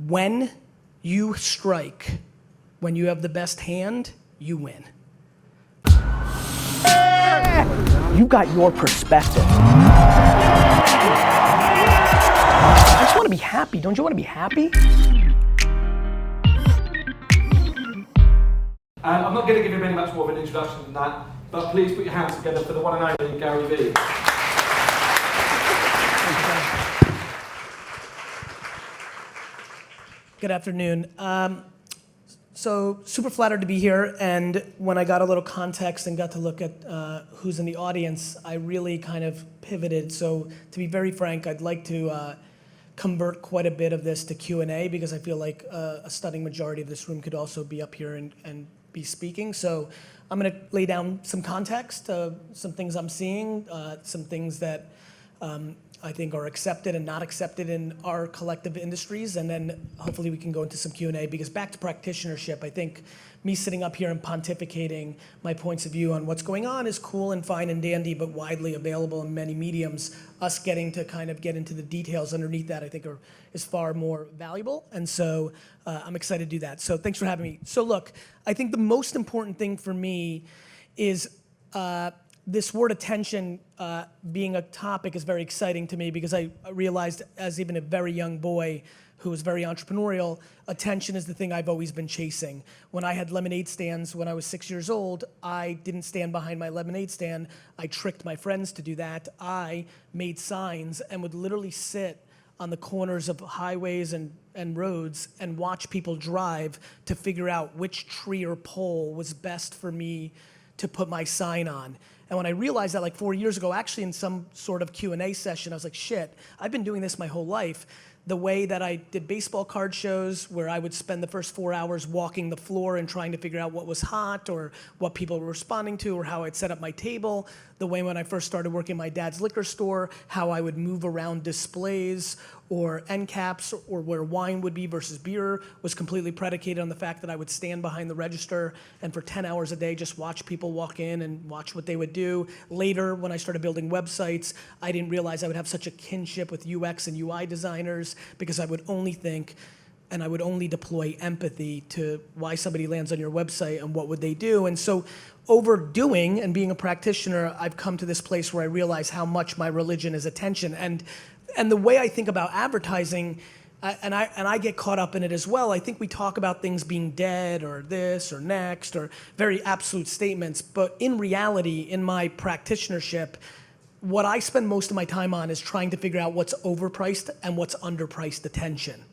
When you strike, when you have the best hand, you win. You got your perspective. I just want to be happy. Don't you want to be happy? I'm not going to give him any much more of an introduction than that, but please put your hands together for the one and only DailyVee. Good afternoon. So super flattered to be here, and when I got a little context and got to look at who's in the audience, I really kind of pivoted. So to be very frank, I'd like to convert quite a bit of this to Q&A because I feel like a stunning majority of this room could also be up here and be speaking. So I'm gonna lay down some context, some things I'm seeing, some things that I think are accepted and not accepted in our collective industries, and then hopefully we can go into some Q&A, because back to practitionership, I think me sitting up here and pontificating my points of view on what's going on is cool and fine and dandy, but widely available in many mediums. Us getting to kind of get into the details underneath that, I think is far more valuable, and so I'm excited to do that. So thanks for having me. So look, I think the most important thing for me is this word attention being a topic is very exciting to me, because I realized as even a very young boy who was very entrepreneurial, attention is the thing I've always been chasing. When I had lemonade stands when I was 6 years old, I didn't stand behind my lemonade stand. I tricked my friends to do that. I made signs and would literally sit on the corners of highways and roads and watch people drive to figure out which tree or pole was best for me to put my sign on. And when I realized that like 4 years ago, actually in some sort of Q&A session, I was like, shit, I've been doing this my whole life. The way that I did baseball card shows where I would spend the first 4 hours walking the floor and trying to figure out what was hot or what people were responding to or how I'd set up my table. The way when I first started working my dad's liquor store, how I would move around displays or end caps or where wine would be versus beer was completely predicated on the fact that I would stand behind the register and for 10 hours a day just watch people walk in and watch what they would do. Later, when I started building websites, I didn't realize I would have such a kinship with UX and UI designers, because I would only think and I would only deploy empathy to why somebody lands on your website and what would they do. And so overdoing and being a practitioner, I've come to this place where I realize how much my religion is attention. And the way I think about advertising, and I get caught up in it as well, I think we talk about things being dead or this or next or very absolute statements, but in reality, in my practitionership, what I spend most of my time on is trying to figure out what's overpriced and what's underpriced attention.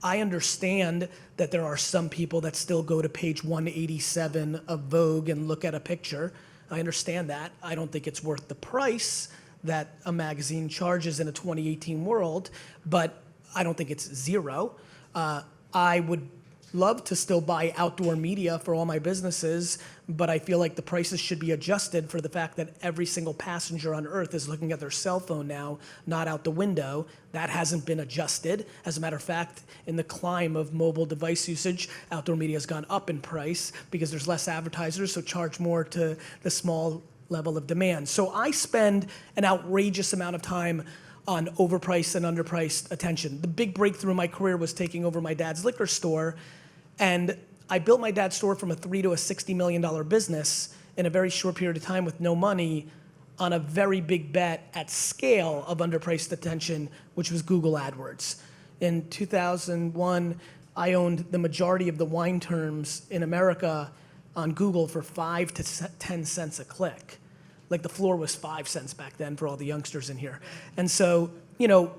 I understand that there are some people that still go to page 187 of Vogue and look at a picture. I understand that. I don't think it's worth the price that a magazine charges in a 2018 world, but I don't think it's zero. I would love to still buy outdoor media for all my businesses, but I feel like the prices should be adjusted for the fact that every single passenger on earth is looking at their cell phone now, not out the window. That hasn't been adjusted. As a matter of fact, in the climb of mobile device usage, outdoor media has gone up in price because there's less advertisers, so charge more to the small level of demand. So I spend an outrageous amount of time on overpriced and underpriced attention. The big breakthrough in my career was taking over my dad's liquor store, and I built my dad's store from a $3 to a $60 million business in a very short period of time with no money on a very big bet at scale of underpriced attention, which was Google AdWords. In 2001, I owned the majority of the wine terms in America on Google for 5 to 10 cents a click. Like the floor was 5 cents back then for all the youngsters in here. And so, you know,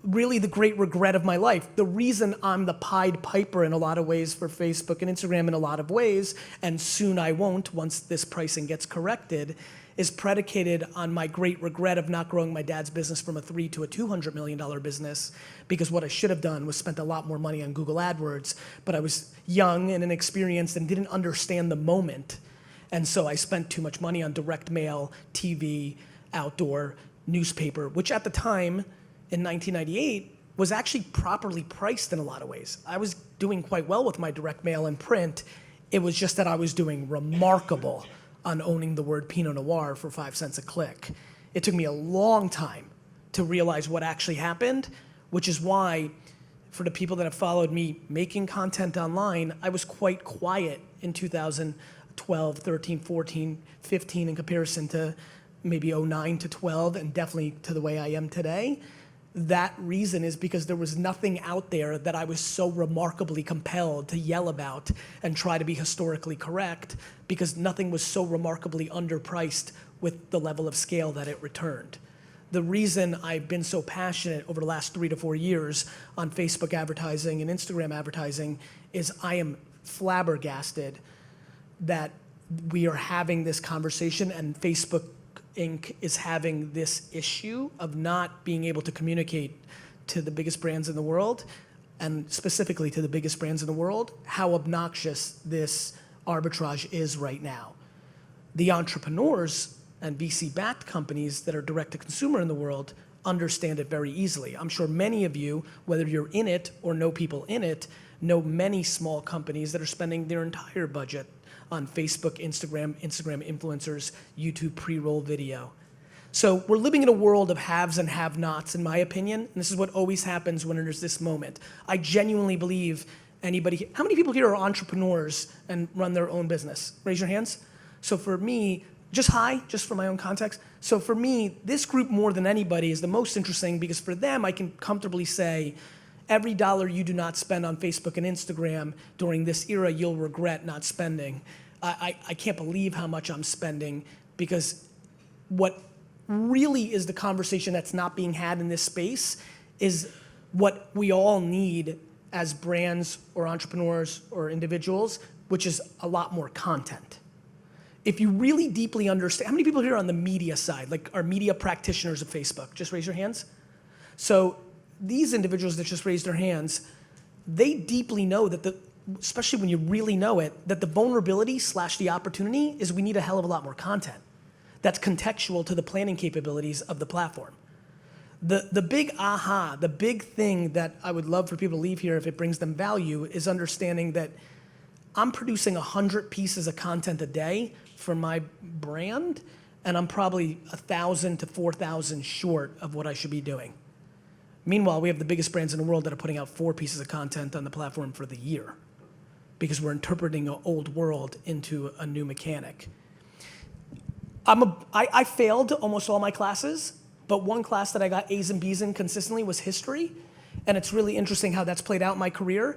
really the great regret of my life, the reason I'm the Pied Piper in a lot of ways for Facebook and Instagram in a lot of ways, and soon I won't once this pricing gets corrected, is predicated on my great regret of not growing my dad's business from a $3 to a $200 million business, because what I should have done was spent a lot more money on Google AdWords, but I was young and inexperienced and didn't understand the moment. And so I spent too much money on direct mail, TV, outdoor, newspaper, which at the time, in 1998, was actually properly priced in a lot of ways. I was doing quite well with my direct mail and print. It was just that I was doing remarkable on owning the word Pinot Noir for 5 cents a click. It took me a long time to realize what actually happened, which is why for the people that have followed me making content online, I was quite quiet in 2012, 13, 14, 15 in comparison to maybe 09 to 12 and definitely to the way I am today. That reason is because there was nothing out there that I was so remarkably compelled to yell about and try to be historically correct, because nothing was so remarkably underpriced with the level of scale that it returned. The reason I've been so passionate over the last 3 to 4 years on Facebook advertising and Instagram advertising is I am flabbergasted that we are having this conversation and Facebook Inc. is having this issue of not being able to communicate to the biggest brands in the world, and specifically to the biggest brands in the world, how obnoxious this arbitrage is right now. The entrepreneurs and VC-backed companies that are direct-to-consumer in the world understand it very easily. I'm sure many of you, whether you're in it or know people in it, know many small companies that are spending their entire budget on Facebook, Instagram influencers, YouTube pre-roll video. So we're living in a world of haves and have-nots, in my opinion, and this is what always happens when there's this moment. I genuinely believe anybody, how many people here are entrepreneurs and run their own business? Raise your hands. So for me, just for my own context. So for me, this group more than anybody is the most interesting, because for them, I can comfortably say, every dollar you do not spend on Facebook and Instagram during this era, you'll regret not spending. I can't believe how much I'm spending, because what really is the conversation that's not being had in this space is what we all need as brands or entrepreneurs or individuals, which is a lot more content. If you really deeply understand, how many people here are on the media side, like are media practitioners of Facebook? Just raise your hands. So these individuals that just raised their hands, they deeply know that especially when you really know it, that the vulnerability / the opportunity is we need a hell of a lot more content that's contextual to the planning capabilities of the platform. The big aha, the big thing that I would love for people to leave here if it brings them value is understanding that I'm producing 100 pieces of content a day for my brand, and I'm probably 1,000 to 4,000 short of what I should be doing. Meanwhile, we have the biggest brands in the world that are putting out 4 pieces of content on the platform for the year, because we're interpreting an old world into a new mechanic. I failed almost all my classes, but one class that I got A's and B's in consistently was history, and it's really interesting how that's played out in my career.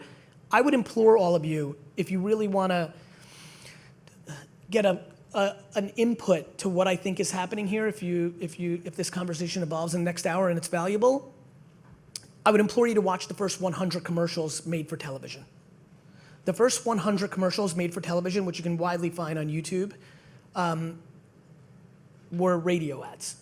I would implore all of you, if you really want to get an input to what I think is happening here, if this conversation evolves in the next hour and it's valuable, I would implore you to watch the first 100 commercials made for television. The first 100 commercials made for television, which you can widely find on YouTube, were radio ads.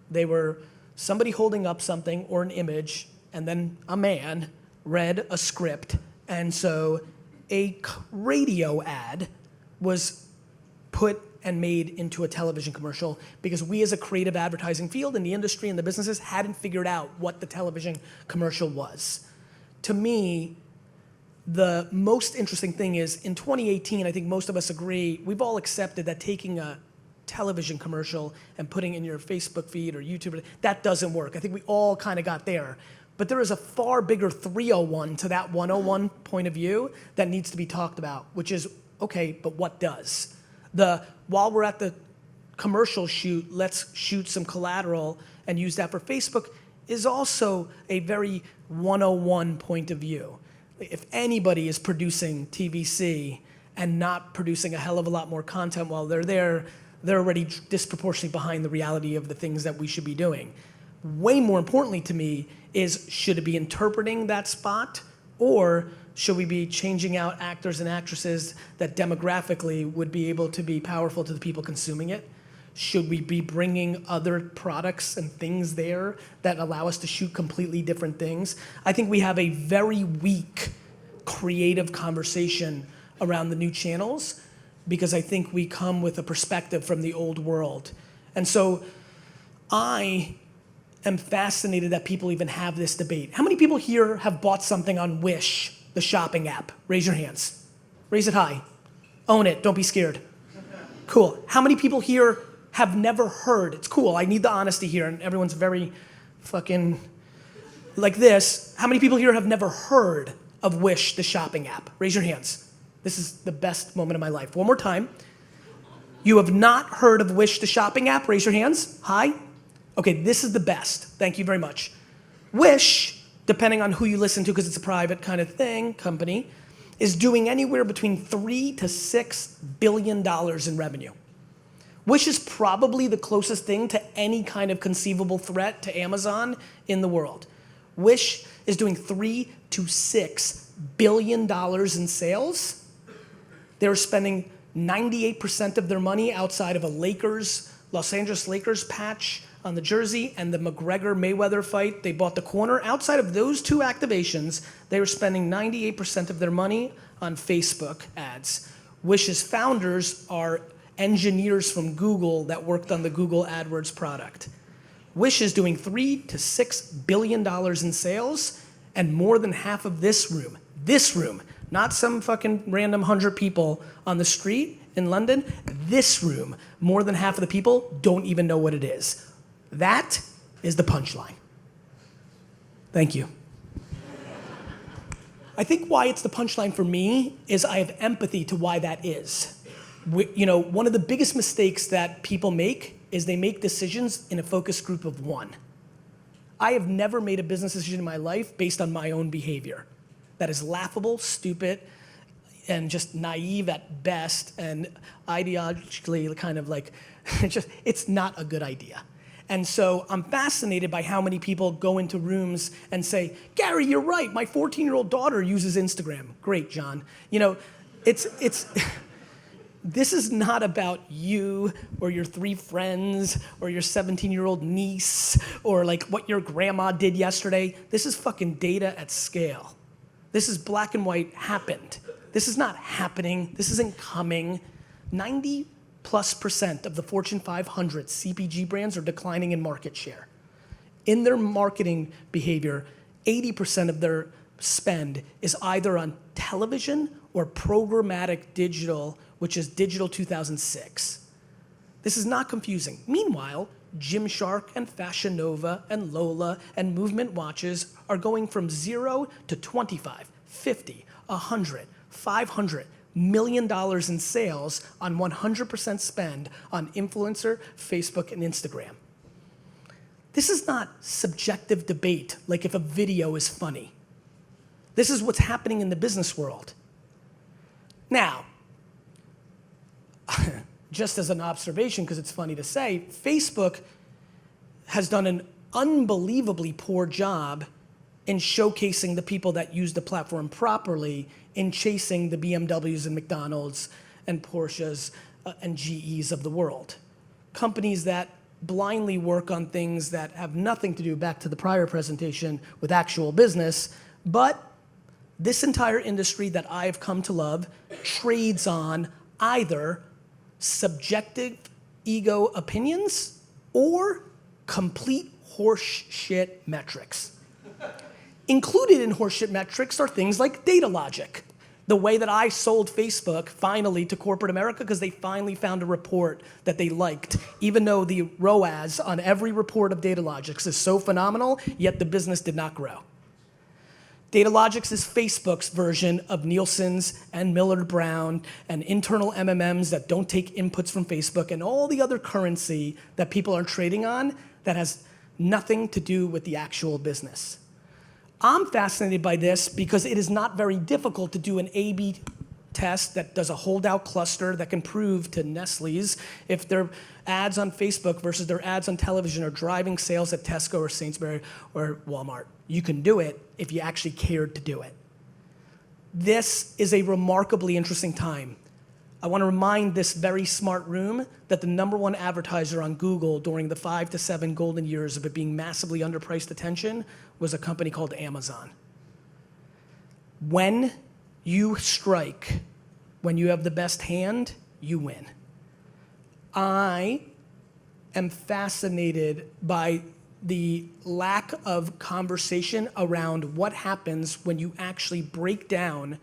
They were somebody holding up something or an image, and then a man read a script, and so a radio ad was put and made into a television commercial, because we as a creative advertising field in the industry and the businesses hadn't figured out what the television commercial was. To me, the most interesting thing is in 2018, I think most of us agree, we've all accepted that taking a television commercial and putting it in your Facebook feed or YouTube, that doesn't work. I think we all kind of got there. But there is a far bigger 301 to that 101 point of view that needs to be talked about, which is, okay, but what does? While we're at the commercial shoot, let's shoot some collateral and use that for Facebook, is also a very 101 point of view. If anybody is producing TVC and not producing a hell of a lot more content while they're there, they're already disproportionately behind the reality of the things that we should be doing. Way more importantly to me is, should it be interpreting that spot, or should we be changing out actors and actresses that demographically would be able to be powerful to the people consuming it? Should we be bringing other products and things there that allow us to shoot completely different things? I think we have a very weak creative conversation around the new channels, because I think we come with a perspective from the old world. And so I am fascinated that people even have this debate. How many people here have bought something on Wish, the shopping app? Raise your hands. Raise it high. Own it, don't be scared. Cool. How many people here have never heard? It's cool, I need the honesty here, and everyone's very fucking like this. How many people here have never heard of Wish, the shopping app? Raise your hands. This is the best moment of my life. One more time. You have not heard of Wish, the shopping app? Raise your hands. Hi. Okay, this is the best. Thank you very much. Wish, depending on who you listen to, because it's a private kind of thing, company, is doing anywhere between $3 to $6 billion in revenue. Wish is probably the closest thing to any kind of conceivable threat to Amazon in the world. Wish is doing $3 to $6 billion in sales. They're spending 98% of their money outside of a Los Angeles Lakers patch on the jersey and the McGregor-Mayweather fight. They bought the corner. Outside of those two activations, they were spending 98% of their money on Facebook ads. Wish's founders are engineers from Google that worked on the Google AdWords product. Wish is doing $3 to $6 billion in sales, and more than half of this room, not some fucking random 100 people on the street in London, this room, more than half of the people don't even know what it is. That is the punchline. Thank you. I think why it's the punchline for me is I have empathy to why that is. One of the biggest mistakes that people make is they make decisions in a focus group of one. I have never made a business decision in my life based on my own behavior. That is laughable, stupid, and just naive at best, and ideologically kind of like, it's not a good idea. And so I'm fascinated by how many people go into rooms and say, Gary, you're right, my 14-year-old daughter uses Instagram. Great, John. This is not about you or your 3 friends or your 17-year-old niece or like what your grandma did yesterday. This is fucking data at scale. This is black and white happened. This is not happening. This isn't coming. 90+% of the Fortune 500 CPG brands are declining in market share. In their marketing behavior, 80% of their spend is either on television or programmatic digital, which is digital 2006. This is not confusing. Meanwhile, Gymshark and Fashion Nova and Lola and Movement watches are going from 0 to 25, 50, 100, 500 million dollars in sales on 100% spend on influencer, Facebook, and Instagram. This is not subjective debate like if a video is funny. This is what's happening in the business world. Now, just as an observation, because it's funny to say, Facebook has done an unbelievably poor job in showcasing the people that use the platform properly in chasing the BMWs and McDonald's and Porsches and GEs of the world. Companies that blindly work on things that have nothing to do, back to the prior presentation, with actual business, but this entire industry that I've come to love trades on either subjective ego opinions or complete horseshit metrics. Included in horseshit metrics are things like data logic. The way that I sold Facebook finally to corporate America because they finally found a report that they liked, even though the ROAS on every report of Datalogix is so phenomenal, yet the business did not grow. Datalogix is Facebook's version of Nielsen's and Millward Brown and internal MMMs that don't take inputs from Facebook and all the other currency that people are trading on that has nothing to do with the actual business. I'm fascinated by this because it is not very difficult to do an A/B test that does a holdout cluster that can prove to Nestle's if their ads on Facebook versus their ads on television are driving sales at Tesco or Sainsbury or Walmart. You can do it if you actually cared to do it. This is a remarkably interesting time. I want to remind this very smart room that the #1 advertiser on Google during the 5 to 7 golden years of it being massively underpriced attention was a company called Amazon. When you strike, when you have the best hand, you win. I am fascinated by the lack of conversation around what happens when you actually break down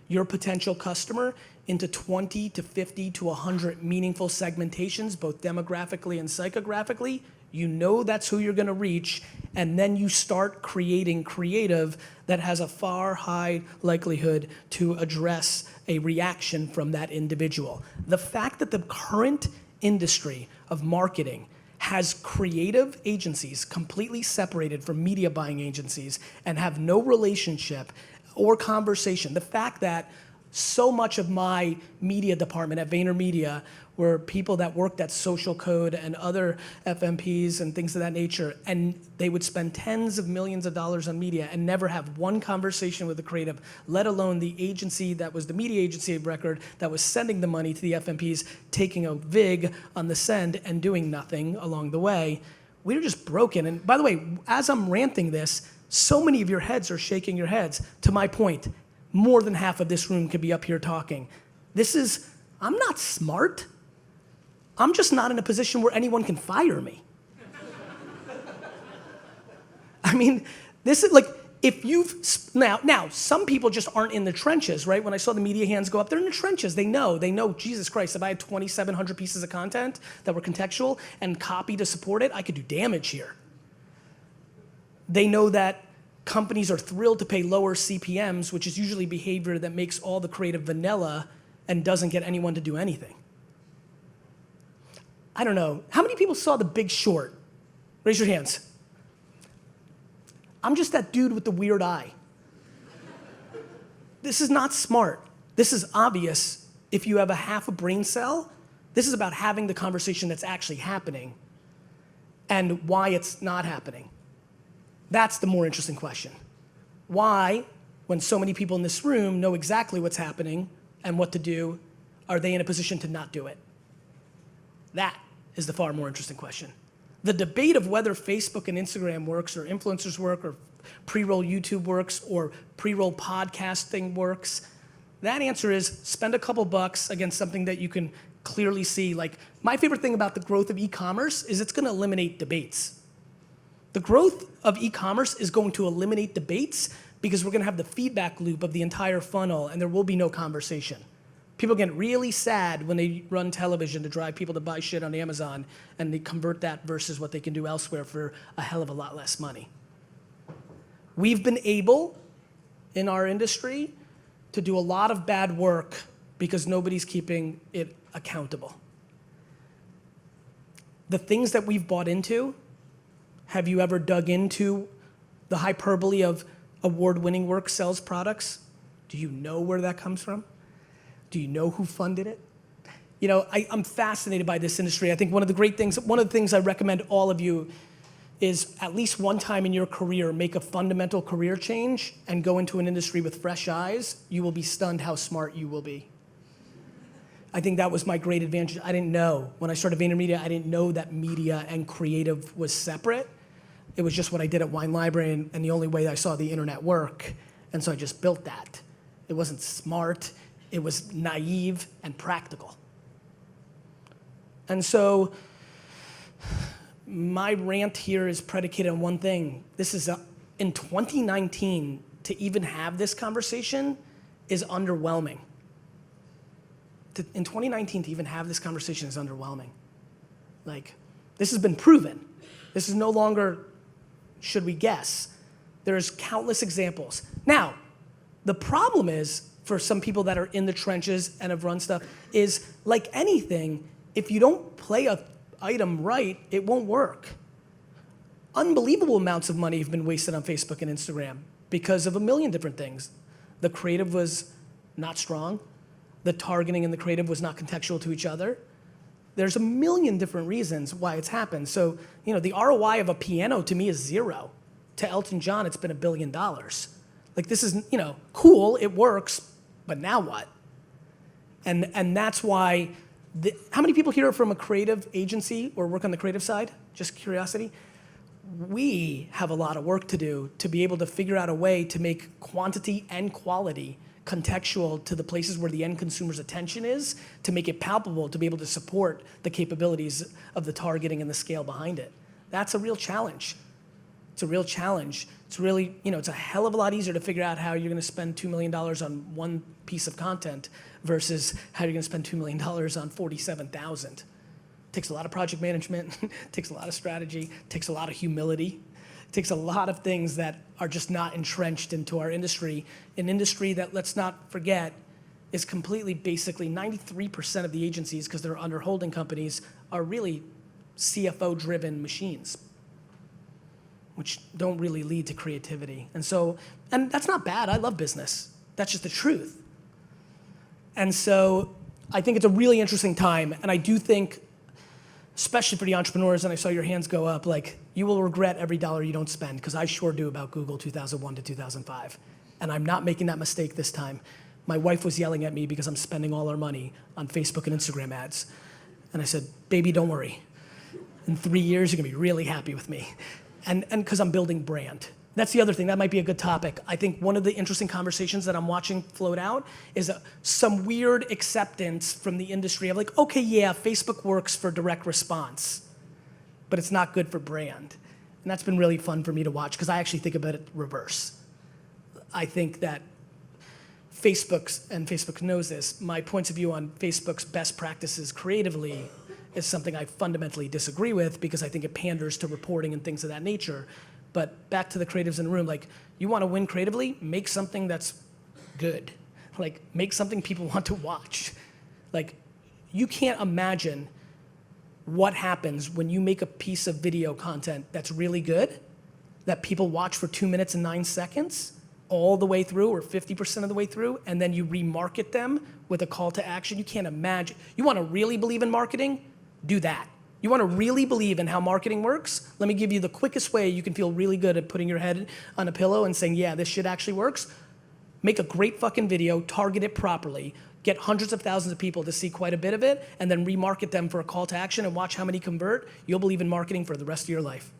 your potential customer into 20 to 50 to 100 meaningful segmentations, both demographically and psychographically. You know that's who you're gonna reach, and then you start creating creative that has a far high likelihood to address a reaction from that individual. The fact that the current industry of marketing has creative agencies completely separated from media buying agencies and have no relationship or conversation. The fact that so much of my media department at VaynerMedia were people that worked at Social Code and other FMPs and things of that nature, and they would spend tens of millions of dollars on media and never have one conversation with the creative, let alone the agency that was the media agency of record that was sending the money to the FMPs, taking a VIG on the send and doing nothing along the way. We were just broken. And by the way, as I'm ranting this, so many of your heads are shaking your heads. To my point, more than half of this room could be up here talking. I'm not smart. I'm just not in a position where anyone can fire me. I mean, this is like, if you've, now, some people just aren't in the trenches, right? When I saw the media hands go up, they're in the trenches. They know, Jesus Christ, if I had 2,700 pieces of content that were contextual and copy to support it, I could do damage here. They know that companies are thrilled to pay lower CPMs, which is usually behavior that makes all the creative vanilla and doesn't get anyone to do anything. I don't know. How many people saw The Big Short? Raise your hands. I'm just that dude with the weird eye. This is not smart. This is obvious. If you have a half a brain cell, this is about having the conversation that's actually happening and why it's not happening. That's the more interesting question. Why, when so many people in this room know exactly what's happening and what to do, are they in a position to not do it? That is the far more interesting question. The debate of whether Facebook and Instagram works, or influencers work, or pre-roll YouTube works, or pre-roll podcasting works, that answer is spend a couple bucks against something that you can clearly see. Like, my favorite thing about the growth of e-commerce is it's gonna eliminate debates. The growth of e-commerce is going to eliminate debates because we're gonna have the feedback loop of the entire funnel and there will be no conversation. People get really sad when they run television to drive people to buy shit on Amazon and they convert that versus what they can do elsewhere for a hell of a lot less money. We've been able, in our industry, to do a lot of bad work because nobody's keeping it accountable. The things that we've bought into, have you ever dug into the hyperbole of award-winning work sells products? Do you know where that comes from? Do you know who funded it? You know, I'm fascinated by this industry. I think one of the things I recommend all of you is at least one time in your career, make a fundamental career change and go into an industry with fresh eyes. You will be stunned how smart you will be. I think that was my great advantage. I didn't know. When I started VaynerMedia, I didn't know that media and creative was separate. It was just what I did at Wine Library and the only way I saw the internet work. And so I just built that. It wasn't smart. It was naive and practical. And so my rant here is predicated on one thing. This is, in 2019, to even have this conversation is underwhelming. In 2019, to even have this conversation is underwhelming. Like, this has been proven. This is no longer, should we guess? There's countless examples. Now, the problem is, for some people that are in the trenches and have run stuff, is like anything, if you don't play an item right, it won't work. Unbelievable amounts of money have been wasted on Facebook and Instagram because of a million different things. The creative was not strong. The targeting and the creative was not contextual to each other. There's a million different reasons why it's happened. So, you know, the ROI of a piano to me is zero. To Elton John, it's been $1 billion. Like, this is, you know, cool, it works, but now what? And that's why, how many people here are from a creative agency or work on the creative side? Just curiosity. We have a lot of work to do to be able to figure out a way to make quantity and quality contextual to the places where the end consumer's attention is, to make it palpable, to be able to support the capabilities of the targeting and the scale behind it. That's a real challenge. It's a real challenge. It's really, you know, it's a hell of a lot easier to figure out how you're gonna spend $2 million on one piece of content versus how you're gonna spend $2 million on 47,000. Takes a lot of project management, takes a lot of strategy, takes a lot of humility, takes a lot of things that are just not entrenched into our industry, an industry that, let's not forget, is completely, basically 93% of the agencies, because they're under holding companies, are really CFO-driven machines, which don't really lead to creativity. And that's not bad, I love business. That's just the truth. And so I think it's a really interesting time, and I do think, especially for the entrepreneurs, and I saw your hands go up, like, you will regret every dollar you don't spend, because I sure do about Google 2001 to 2005. And I'm not making that mistake this time. My wife was yelling at me because I'm spending all our money on Facebook and Instagram ads. And I said, baby, don't worry. In 3 years, you're gonna be really happy with me. And because I'm building brand. That's the other thing, that might be a good topic. I think one of the interesting conversations that I'm watching float out is some weird acceptance from the industry of like, okay, yeah, Facebook works for direct response, but it's not good for brand. And that's been really fun for me to watch, because I actually think about it reverse. I think that Facebook knows this, my points of view on Facebook's best practices creatively is something I fundamentally disagree with, because I think it panders to reporting and things of that nature. But back to the creatives in the room, like, you want to win creatively, make something that's good. Like, make something people want to watch. Like, you can't imagine what happens when you make a piece of video content that's really good, that people watch for 2 minutes and 9 seconds, all the way through, or 50% of the way through, and then you remarket them with a call to action. You can't imagine. You want to really believe in marketing? Do that. You want to really believe in how marketing works? Let me give you the quickest way you can feel really good at putting your head on a pillow and saying, yeah, this shit actually works. Make a great fucking video, target it properly, get hundreds of thousands of people to see quite a bit of it, and then remarket them for a call to action and watch how many convert. You'll believe in marketing for the rest of your life.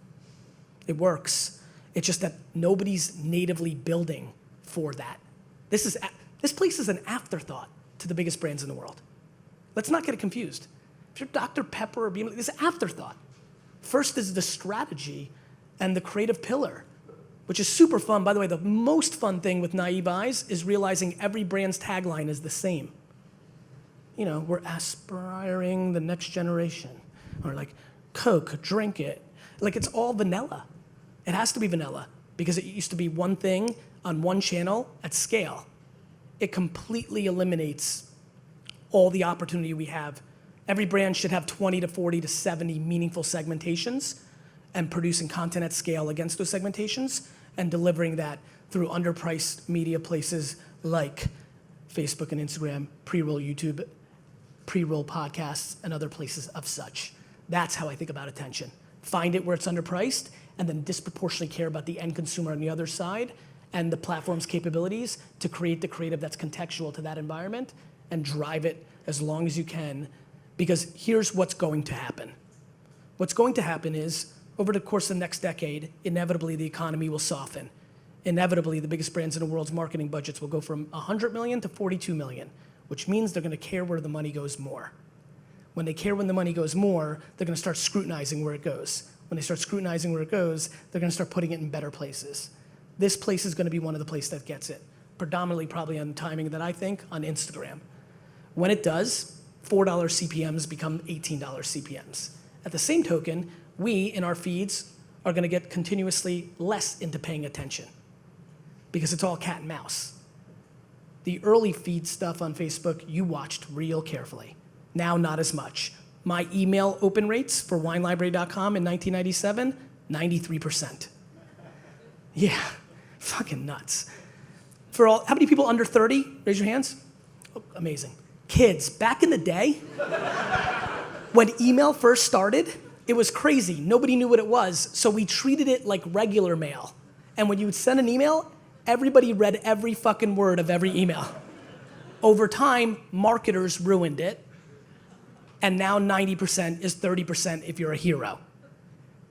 It works. It's just that nobody's natively building for that. This place is an afterthought to the biggest brands in the world. Let's not get it confused. If you're Dr. Pepper or BM, this is afterthought. First is the strategy and the creative pillar, which is super fun. By the way, the most fun thing with Naive Eyes is realizing every brand's tagline is the same. You know, we're aspiring the next generation. Or like, Coke, drink it. Like, it's all vanilla. It has to be vanilla, because it used to be one thing on one channel at scale. It completely eliminates all the opportunity we have. Every brand should have 20 to 40 to 70 meaningful segmentations, and producing content at scale against those segmentations, and delivering that through underpriced media places like Facebook and Instagram, pre-roll YouTube, pre-roll podcasts, and other places of such. That's how I think about attention. Find it where it's underpriced, and then disproportionately care about the end consumer on the other side and the platform's capabilities to create the creative that's contextual to that environment, and drive it as long as you can. Because here's what's going to happen. What's going to happen is, over the course of the next decade, inevitably the economy will soften. Inevitably, the biggest brands in the world's marketing budgets will go from 100 million to 42 million, which means they're gonna care where the money goes more. When they care when the money goes more, they're gonna start scrutinizing where it goes. When they start scrutinizing where it goes, they're gonna start putting it in better places. This place is gonna be one of the places that gets it, predominantly probably on timing that I think on Instagram. When it does, $4 CPMs become $18 CPMs. At the same token, we, in our feeds, are gonna get continuously less into paying attention, because it's all cat and mouse. The early feed stuff on Facebook, you watched real carefully. Now, not as much. My email open rates for winelibrary.com in 1997, 93%. Yeah, fucking nuts. How many people under 30? Raise your hands. Oh, amazing. Kids, back in the day, when email first started, it was crazy. Nobody knew what it was, so we treated it like regular mail. And when you would send an email, everybody read every fucking word of every email. Over time, marketers ruined it, and now 90% is 30% if you're a hero.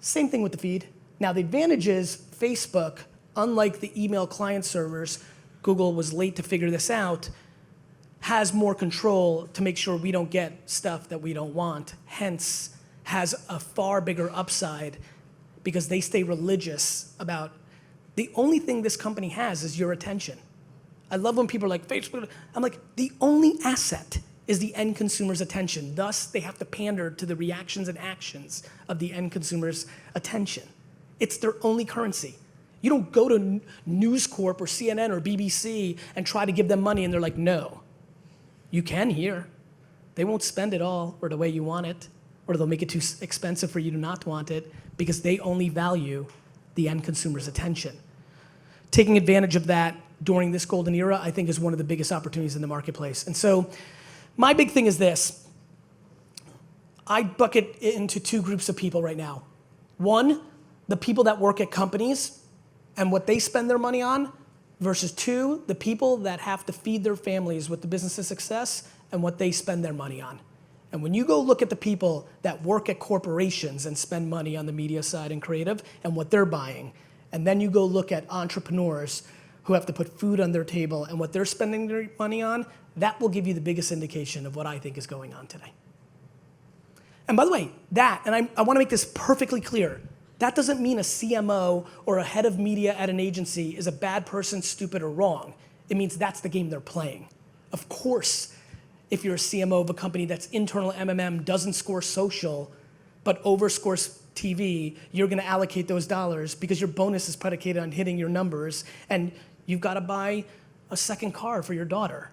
Same thing with the feed. Now the advantage is Facebook, unlike the email client servers, Google was late to figure this out, has more control to make sure we don't get stuff that we don't want, hence has a far bigger upside, because they stay religious about the only thing this company has is your attention. I love when people are like, Facebook, I'm like, the only asset is the end consumer's attention. Thus, they have to pander to the reactions and actions of the end consumer's attention. It's their only currency. You don't go to News Corp or CNN or BBC and try to give them money and they're like, no. You can here. They won't spend it all or the way you want it, or they'll make it too expensive for you to not want it, because they only value the end consumer's attention. Taking advantage of that during this golden era, I think, is one of the biggest opportunities in the marketplace. And so my big thing is this. I bucket it into two groups of people right now. One, the people that work at companies and what they spend their money on, versus two, the people that have to feed their families with the business's success and what they spend their money on. And when you go look at the people that work at corporations and spend money on the media side and creative and what they're buying, and then you go look at entrepreneurs who have to put food on their table and what they're spending their money on, that will give you the biggest indication of what I think is going on today. And by the way, I want to make this perfectly clear, that doesn't mean a CMO or a head of media at an agency is a bad person, stupid, or wrong. It means that's the game they're playing. Of course, if you're a CMO of a company that's internal MMM, doesn't score social, but overscores TV, you're gonna allocate those dollars because your bonus is predicated on hitting your numbers, and you've gotta buy a second car for your daughter.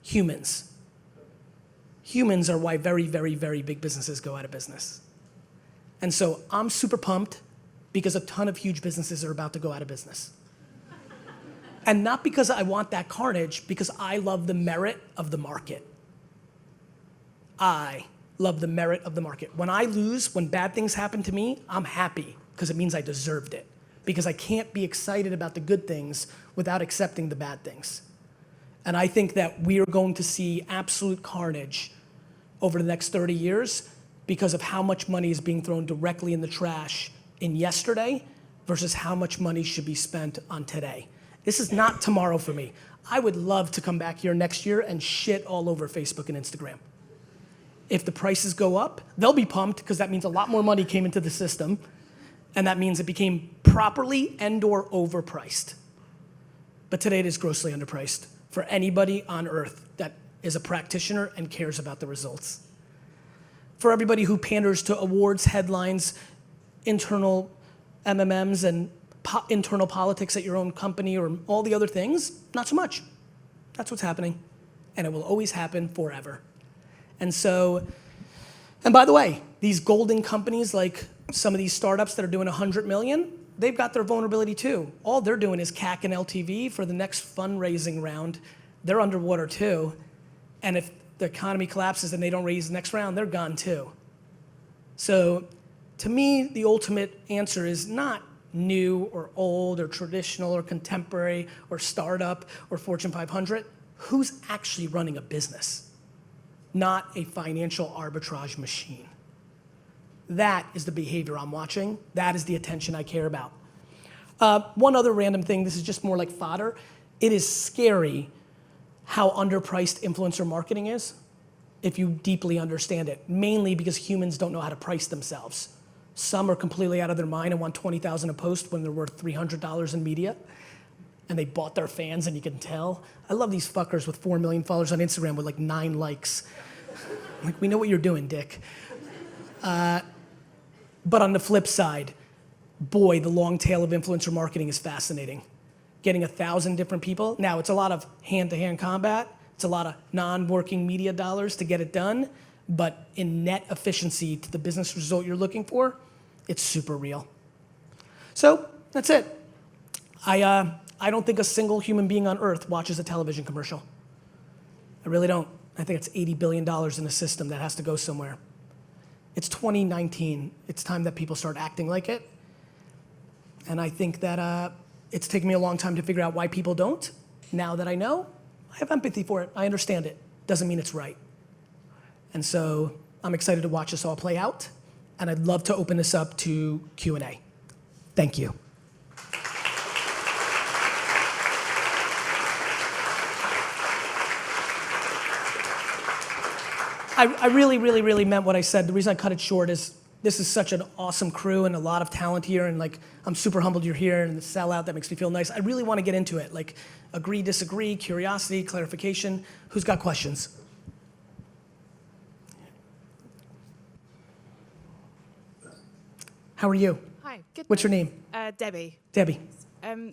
Humans are why very, very, very big businesses go out of business. And so I'm super pumped because a ton of huge businesses are about to go out of business. And not because I want that carnage, because I love the merit of the market. I love the merit of the market. When I lose, when bad things happen to me, I'm happy because it means I deserved it. Because I can't be excited about the good things without accepting the bad things. And I think that we are going to see absolute carnage over the next 30 years because of how much money is being thrown directly in the trash in yesterday versus how much money should be spent on today. This is not tomorrow for me. I would love to come back here next year and shit all over Facebook and Instagram. If the prices go up, they'll be pumped because that means a lot more money came into the system, and that means it became properly and/or overpriced. But today it is grossly underpriced for anybody on earth that is a practitioner and cares about the results. For everybody who panders to awards, headlines, internal MMMs, and internal politics at your own company or all the other things, not so much. That's what's happening. And it will always happen forever. And so, and by the way, these golden companies like some of these startups that are doing 100 million, they've got their vulnerability too. All they're doing is CAC and LTV for the next fundraising round. They're underwater too. And if the economy collapses and they don't raise the next round, they're gone too. So to me, the ultimate answer is not new or old or traditional or contemporary or startup or Fortune 500. Who's actually running a business? Not a financial arbitrage machine. That is the behavior I'm watching. That is the attention I care about. One other random thing, this is just more like fodder. It is scary how underpriced influencer marketing is if you deeply understand it, mainly because humans don't know how to price themselves. Some are completely out of their mind and want $20,000 a post when they're worth $300 in media, and they bought their fans, and you can tell. I love these fuckers with 4 million followers on Instagram with like 9 likes. Like, we know what you're doing, dick. But on the flip side, boy, the long tail of influencer marketing is fascinating. Getting 1,000 different people. Now, it's a lot of hand-to-hand combat. It's a lot of non-working media dollars to get it done. But in net efficiency to the business result you're looking for, it's super real. So that's it. I don't think a single human being on earth watches a television commercial. I really don't. I think it's $80 billion in a system that has to go somewhere. It's 2019. It's time that people start acting like it. And I think that it's taken me a long time to figure out why people don't. Now that I know, I have empathy for it. I understand it. Doesn't mean it's right. And so I'm excited to watch this all play out. And I'd love to open this up to Q&A. Thank you. I really, really, really meant what I said. The reason I cut it short is this is such an awesome crew and a lot of talent here, and like I'm super humbled you're here, and the sellout, that makes me feel nice. I really want to get into it, like agree, disagree, curiosity, clarification. Who's got questions? How are you? Hi, Hi, good. What's your name? Debbie. Debbie.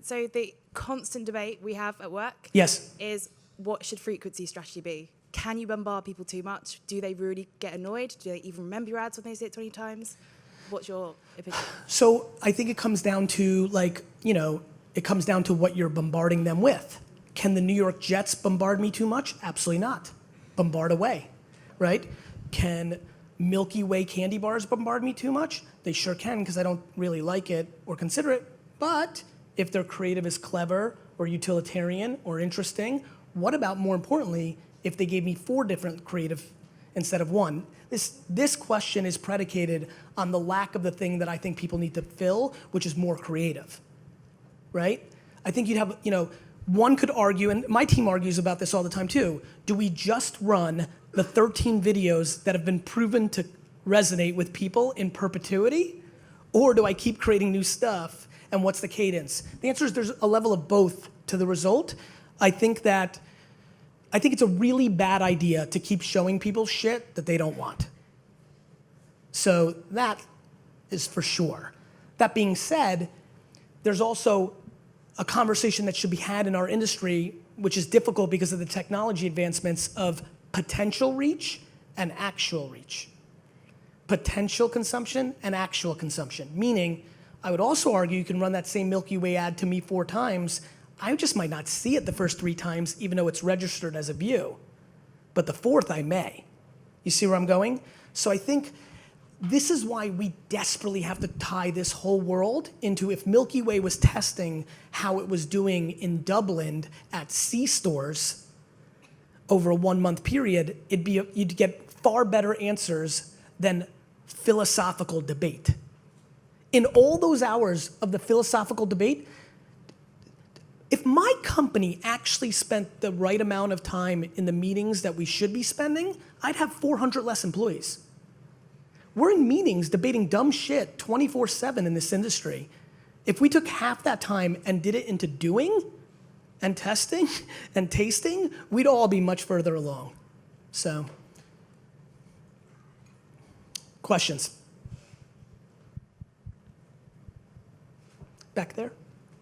So the constant debate we have at work Yes. is what should frequency strategy be? Can you bombard people too much? Do they really get annoyed? Do they even remember your ads when they see it 20 times? What's your opinion? So I think it comes down to it comes down to what you're bombarding them with. Can the New York Jets bombard me too much? Absolutely not. Bombard away, right? Can Milky Way candy bars bombard me too much? They sure can, because I don't really like it or consider it. But if their creative is clever or utilitarian or interesting, what about, more importantly, if they gave me 4 different creative instead of 1? This question is predicated on the lack of the thing that I think people need to fill, which is more creative, right? I think you'd have, one could argue, and my team argues about this all the time too, do we just run the 13 videos that have been proven to resonate with people in perpetuity? Or do I keep creating new stuff, and what's the cadence? The answer is there's a level of both to the result. I think it's a really bad idea to keep showing people shit that they don't want. So that is for sure. That being said, there's also a conversation that should be had in our industry, which is difficult because of the technology advancements of potential reach and actual reach. Potential consumption and actual consumption. Meaning, I would also argue you can run that same Milky Way ad to me 4 times. I just might not see it the first 3 times, even though it's registered as a view. But the 4th I may. You see where I'm going? So I think this is why we desperately have to tie this whole world into, if Milky Way was testing how it was doing in Dublin at C stores over a 1-month period, you'd get far better answers than philosophical debate. In all those hours of the philosophical debate, if my company actually spent the right amount of time in the meetings that we should be spending, I'd have 400 less employees. We're in meetings debating dumb shit 24/7 in this industry. If we took half that time and did it into doing and testing and tasting, we'd all be much further along. So, questions? Back there?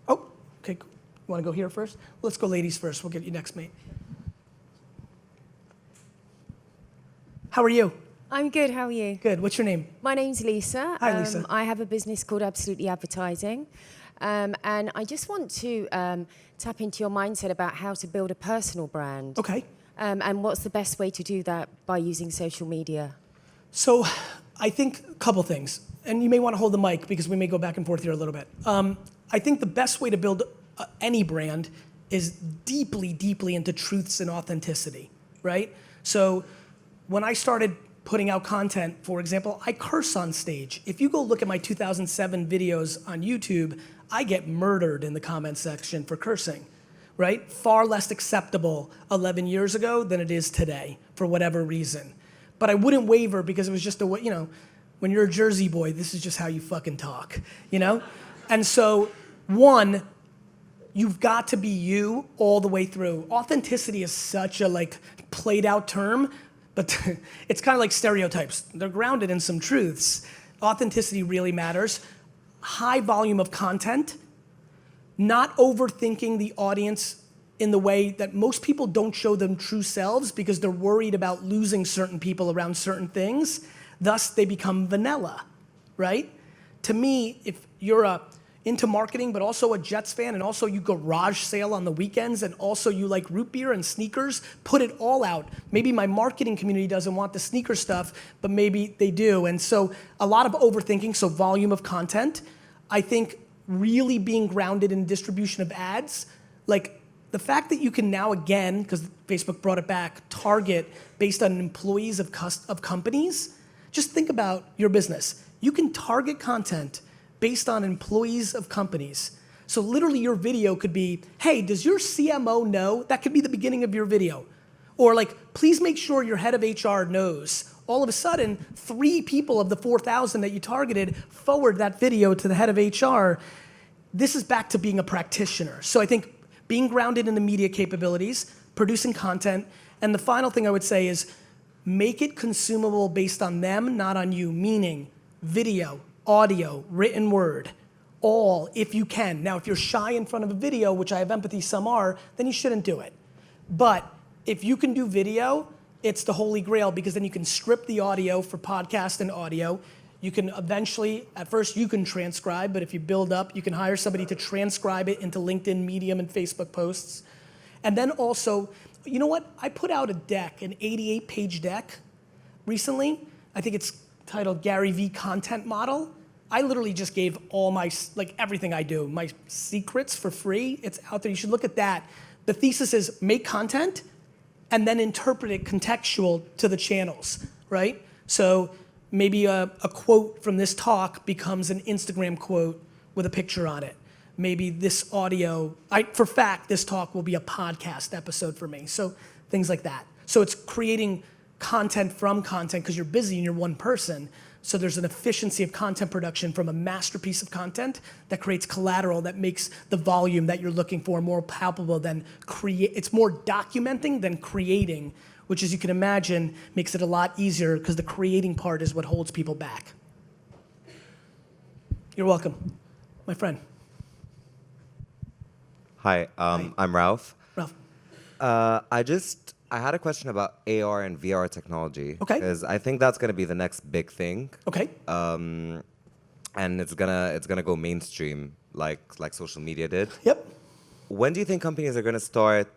Oh, okay, cool. You wanna go here first? Let's go ladies first. We'll get you next, mate. How are you? I'm good, how are you? Good, what's your name? My name's Lisa. Hi, Lisa. I have a business called Absolutely Advertising. And I just want to tap into your mindset about how to build a personal brand. Okay. And what's the best way to do that by using social media? So I think a couple things, and you may want to hold the mic because we may go back and forth here a little bit. I think the best way to build any brand is deeply, deeply into truths and authenticity, right? So when I started putting out content, for example, I curse on stage. If you go look at my 2007 videos on YouTube, I get murdered in the comment section for cursing, right? Far less acceptable 11 years ago than it is today, for whatever reason. But I wouldn't waver because it was just a way, when you're a Jersey boy, this is just how you fucking talk, And so, one, you've got to be you all the way through. Authenticity is such a played out term, but it's kind of like stereotypes. They're grounded in some truths. Authenticity really matters. High volume of content, not overthinking the audience in the way that most people don't show them true selves because they're worried about losing certain people around certain things. Thus, they become vanilla, right? To me, if you're into marketing, but also a Jets fan, and also you garage sale on the weekends, and also you like root beer and sneakers, put it all out. Maybe my marketing community doesn't want the sneaker stuff, but maybe they do. And so a lot of overthinking, so volume of content. I think really being grounded in distribution of ads, like the fact that you can now again, because Facebook brought it back, target based on employees of companies. Just think about your business. You can target content based on employees of companies. So literally your video could be, hey, does your CMO know? That could be the beginning of your video. Or please make sure your head of HR knows. All of a sudden, 3 people of the 4,000 that you targeted forward that video to the head of HR. This is back to being a practitioner. So I think being grounded in the media capabilities, producing content, and the final thing I would say is make it consumable based on them, not on you, meaning video, audio, written word, all if you can. Now, if you're shy in front of a video, which I have empathy, some are, then you shouldn't do it. But if you can do video, it's the holy grail, because then you can strip the audio for podcast and audio. You can eventually, at first you can transcribe, but if you build up, you can hire somebody to transcribe it into LinkedIn, Medium, and Facebook posts. And then also, you know what? I put out a deck, an 88-page deck recently. I think it's titled DailyVee Content Model. I literally just gave all my, like everything I do, my secrets for free. It's out there, you should look at that. The thesis is make content and then interpret it contextual to the channels, right? So maybe a quote from this talk becomes an Instagram quote with a picture on it. Maybe this audio, for fact, this talk will be a podcast episode for me. So things like that. So it's creating content from content, because you're busy and you're one person. So there's an efficiency of content production from a masterpiece of content that creates collateral that makes the volume that you're looking for more palpable than it's more documenting than creating, which, as you can imagine, makes it a lot easier, because the creating part is what holds people back. You're welcome, my friend. Hi, I'm Ralph. Ralph. I had a question about AR and VR technology. Okay. Because I think that's going to be the next big thing. Okay. And it's gonna go mainstream, like social media did. Yep. When do you think companies are going to start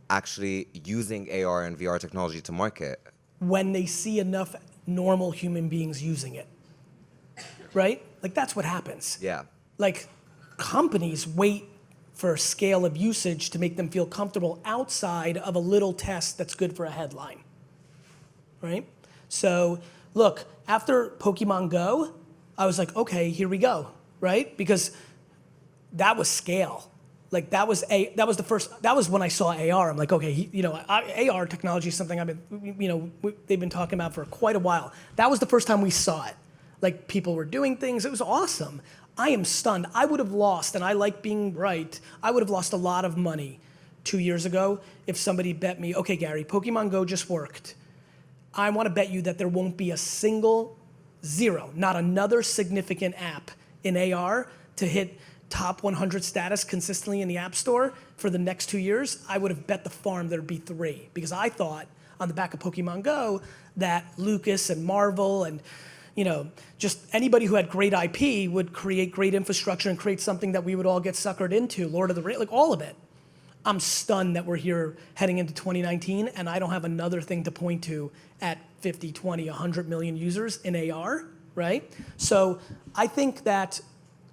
actually using AR and VR technology to market? When they see enough normal human beings using it, right? Like, that's what happens. Yeah. Like, companies wait for scale of usage to make them feel comfortable outside of a little test that's good for a headline, right? So look, after Pokemon Go, I was like, okay, here we go, right? Because that was scale. Like, that was when I saw AR. I'm like, okay, AR technology is something they've been talking about for quite a while. That was the first time we saw it. Like, people were doing things, it was awesome. I am stunned. I would have lost, and I like being right, I would have lost a lot of money 2 years ago if somebody bet me, okay, Gary, Pokemon Go just worked. I want to bet you that there won't be a single zero, not another significant app in AR to hit top 100 status consistently in the App Store for the next 2 years. I would have bet the farm there'd be 3, because I thought on the back of Pokemon Go that Lucas and Marvel and just anybody who had great IP would create great infrastructure and create something that we would all get suckered into, Lord of the Rings, like all of it. I'm stunned that we're here heading into 2019 and I don't have another thing to point to at 50, 20, 100 million users in AR, right? So I think that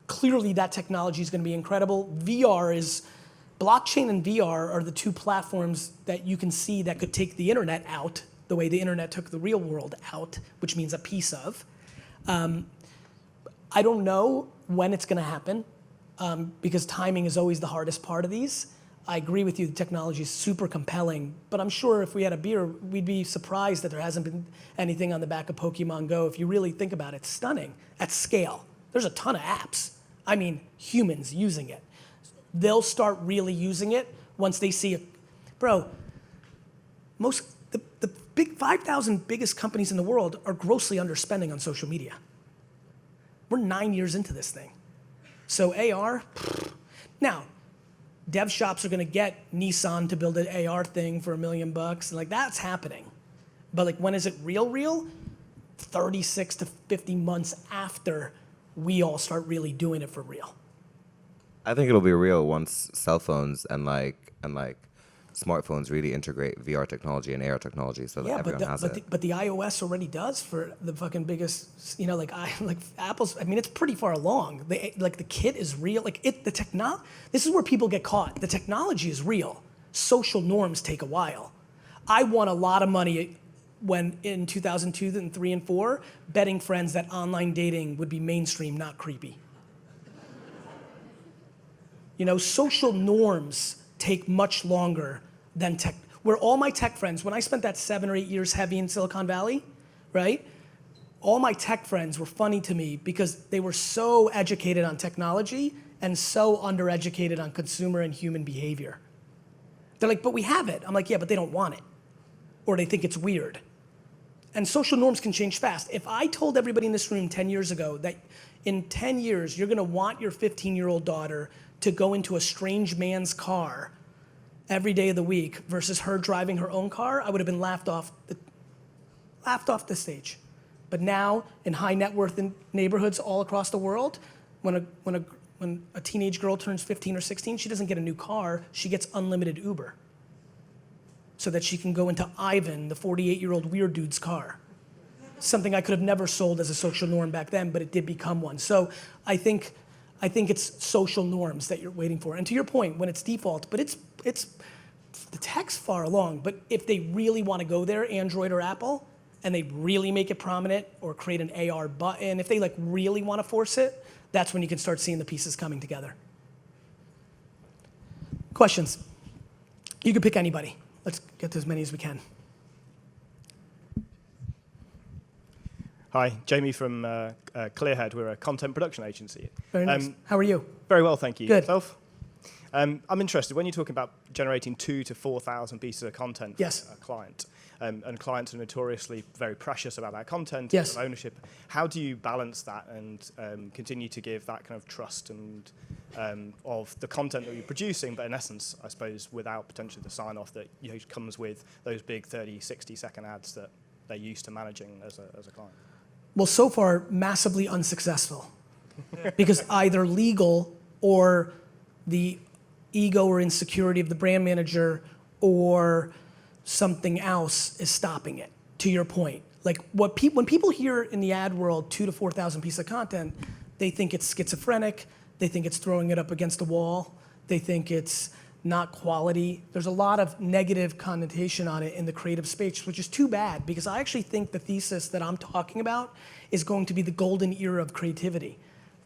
clearly that technology is going to be incredible. Blockchain and VR are the two platforms that you can see that could take the internet out, the way the internet took the real world out, which means a piece of. I don't know when it's gonna happen, because timing is always the hardest part of these. I agree with you, the technology is super compelling, but I'm sure if we had a beer, we'd be surprised that there hasn't been anything on the back of Pokemon Go. If you really think about it, it's stunning at scale. There's a ton of apps. I mean, humans using it. They'll start really using it once they see it. Bro, the big 5,000 biggest companies in the world are grossly underspending on social media. We're 9 years into this thing. So AR, now, dev shops are gonna get Nissan to build an AR thing for $1 million, and like that's happening. But like, when is it real? 36 to 50 months after we all start really doing it for real. I think it'll be real once cell phones and smartphones really integrate VR technology and AR technology, so that everyone has it. But the iOS already does for the fucking biggest, like Apple's. I mean, it's pretty far along. The kit is real. This is where people get caught. The technology is real. Social norms take a while. I won a lot of money when in 2002 and 2003 and 2004, betting friends that online dating would be mainstream, not creepy. Social norms take much longer than tech. Where all my tech friends, when I spent that 7 or 8 years heavy in Silicon Valley, right? All my tech friends were funny to me because they were so educated on technology and so undereducated on consumer and human behavior. They're like, but we have it. I'm like, yeah, but they don't want it. Or they think it's weird. And social norms can change fast. If I told everybody in this room 10 years ago that in 10 years you're gonna want your 15-year-old daughter to go into a strange man's car every day of the week versus her driving her own car, I would have been laughed off the stage. But now, in high net worth neighborhoods all across the world, when a teenage girl turns 15 or 16, she doesn't get a new car, she gets unlimited Uber. So that she can go into Ivan, the 48-year-old weird dude's car. Something I could have never sold as a social norm back then, but it did become one. So I think it's social norms that you're waiting for. And to your point, when it's default, but it's the tech's far along, but if they really want to go there, Android or Apple, and they really make it prominent or create an AR button, if they like really want to force it, that's when you can start seeing the pieces coming together. Questions? You can pick anybody. Let's get to as many as we can. Hi, Jamie from Clearhead. We're a content production agency. Very nice. How are you? Very well, thank you. Good. Yourself? I'm interested, when you're talking about generating 2,000 to 4,000 pieces of content for Yes. a client, and clients are notoriously very precious about that content, Yes. of ownership, how do you balance that and continue to give that kind of trust and of the content that you're producing, but in essence, I suppose, without potentially the sign-off that comes with those big 30, 60-second ads that they're used to managing as a client? Well, so far, massively unsuccessful. Because either legal or the ego or insecurity of the brand manager or something else is stopping it, to your point. Like when people hear in the ad world 2,000 to 4,000 pieces of content, they think it's schizophrenic, they think it's throwing it up against the wall, they think it's not quality. There's a lot of negative connotation on it in the creative space, which is too bad, because I actually think the thesis that I'm talking about is going to be the golden era of creativity.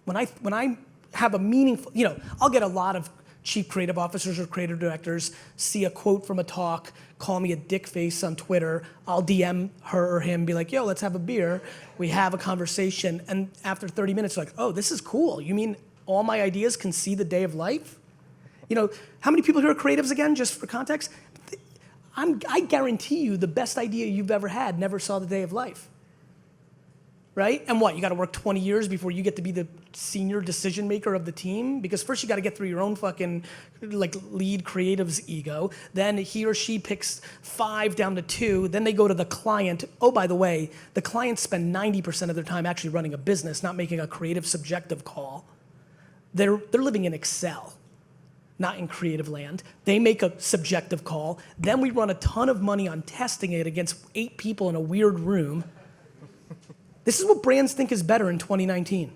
When I have a meaningful, I'll get a lot of chief creative officers or creative directors, see a quote from a talk, call me a dick face on Twitter, I'll DM her or him, be like, yo, let's have a beer. We have a conversation, and after 30 minutes, like, oh, this is cool. You mean all my ideas can see the day of life? How many people here are creatives again, just for context? I guarantee you the best idea you've ever had never saw the day of life. Right? And what, you gotta work 20 years before you get to be the senior decision maker of the team? Because first you gotta get through your own fucking lead creative's ego, then he or she picks 5 down to 2, then they go to the client. Oh, by the way, the clients spend 90% of their time actually running a business, not making a creative subjective call. They're living in Excel, not in creative land. They make a subjective call, then we run a ton of money on testing it against 8 people in a weird room. This is what brands think is better in 2019.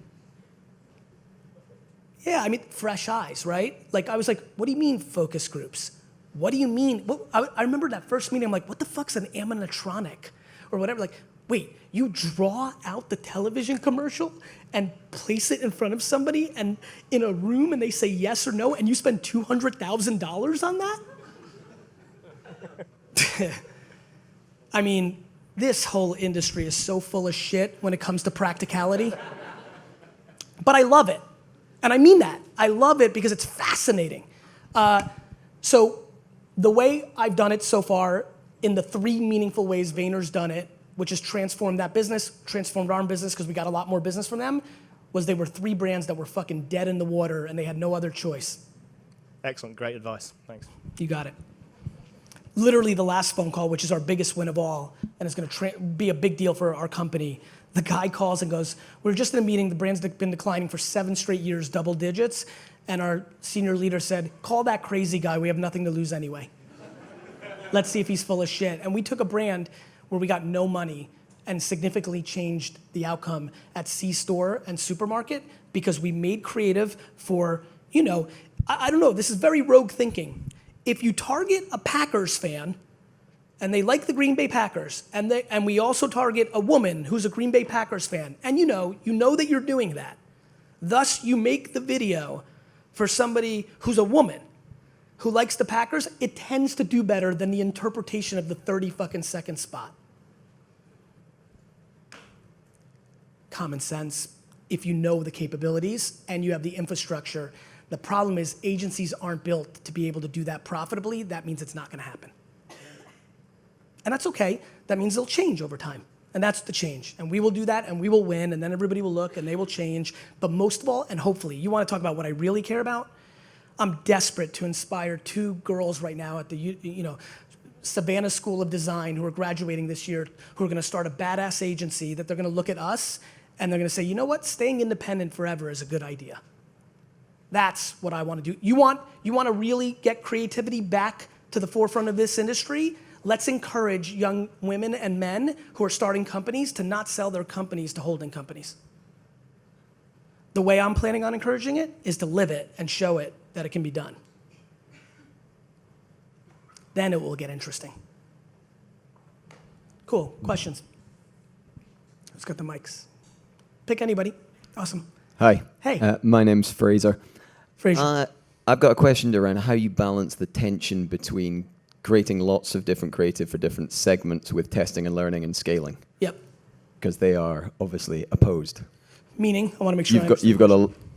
Yeah, I mean, fresh eyes, right? Like, I was like, what do you mean focus groups? What do you mean? I remember that first meeting, I'm like, what the fuck's an animatronic? Or whatever, like, wait, you draw out the television commercial and place it in front of somebody and in a room and they say yes or no and you spend $200,000 on that? I mean, this whole industry is so full of shit when it comes to practicality. But I love it. And I mean that. I love it because it's fascinating. So the way I've done it so far, in the 3 meaningful ways Vayner's done it, which has transformed that business, transformed our business because we got a lot more business from them, was they were 3 brands that were fucking dead in the water and they had no other choice. Excellent, great advice, thanks. You got it. Literally the last phone call, which is our biggest win of all, and it's gonna be a big deal for our company. The guy calls and goes, we're just in a meeting, the brand's been declining for 7 straight years, double digits, and our senior leader said, call that crazy guy, we have nothing to lose anyway. Let's see if he's full of shit. And we took a brand where we got no money and significantly changed the outcome at C-store and supermarket because we made creative for, I don't know, this is very rogue thinking. If you target a Packers fan and they like the Green Bay Packers, and we also target a woman who's a Green Bay Packers fan, and you know that you're doing that. Thus, you make the video for somebody who's a woman who likes the Packers, it tends to do better than the interpretation of the 30-second spot. Common sense, if you know the capabilities and you have the infrastructure. The problem is agencies aren't built to be able to do that profitably. That means it's not gonna happen. And that's okay. That means they'll change over time. And that's the change. And we will do that, and we will win, and then everybody will look, and they will change. But most of all, and hopefully, you want to talk about what I really care about? I'm desperate to inspire 2 girls right now at the Savannah School of Design who are graduating this year, who are going to start a badass agency that they're going to look at us, and they're going to say, you know what? Staying independent forever is a good idea. That's what I want to do. You want to really get creativity back to the forefront of this industry? Let's encourage young women and men who are starting companies to not sell their companies to holding companies. The way I'm planning on encouraging it is to live it and show it that it can be done. Then it will get interesting. Cool, questions? Let's get the mics. Pick anybody, awesome. Hi. Hey. My name's Fraser. Fraser. I've got a question around how you balance the tension between creating lots of different creative for different segments with testing and learning and scaling. Yep. Because they are obviously opposed. Meaning, I want to make sure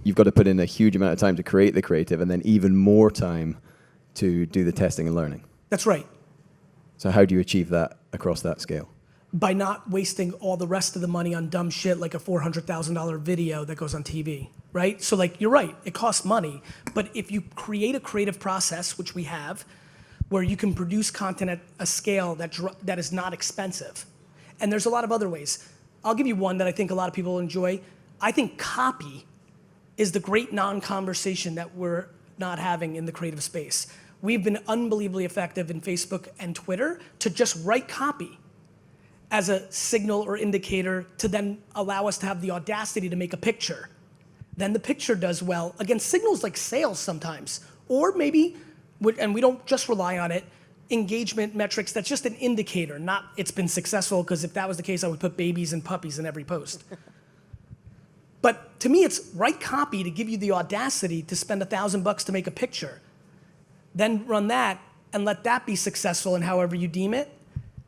You've got to put in a huge amount of time to create the creative and then even more time to do the testing and learning. That's right. So how do you achieve that across that scale? By not wasting all the rest of the money on dumb shit like a $400,000 video that goes on TV, right? So like, you're right, it costs money, but if you create a creative process, which we have, where you can produce content at a scale that is not expensive. And there's a lot of other ways. I'll give you one that I think a lot of people enjoy. I think copy is the great non-conversation that we're not having in the creative space. We've been unbelievably effective in Facebook and Twitter to just write copy as a signal or indicator to then allow us to have the audacity to make a picture. Then the picture does well. Again, signals like sales sometimes, or maybe, and we don't just rely on it, engagement metrics, that's just an indicator, not it's been successful, because if that was the case, I would put babies and puppies in every post. But to me, it's write copy to give you the audacity to spend $1,000 to make a picture. Then run that and let that be successful in however you deem it,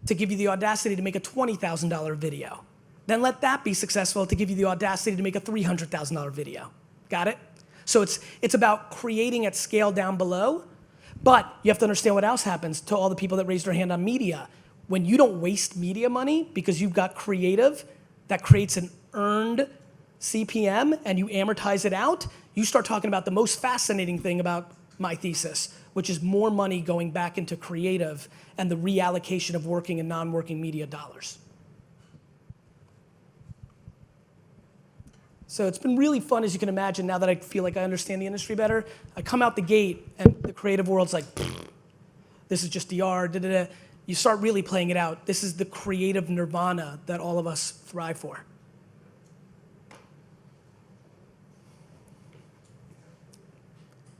to give you the audacity to make a $20,000 video. Then let that be successful to give you the audacity to make a $300,000 video. Got it? So it's about creating at scale down below, but you have to understand what else happens to all the people that raised their hand on media. When you don't waste media money because you've got creative that creates an earned CPM and you amortize it out, you start talking about the most fascinating thing about my thesis, which is more money going back into creative and the reallocation of working and non-working media dollars. So it's been really fun, as you can imagine, now that I feel like I understand the industry better. I come out the gate and the creative world's like, this is just DR, da, da, da. You start really playing it out. This is the creative nirvana that all of us thrive for.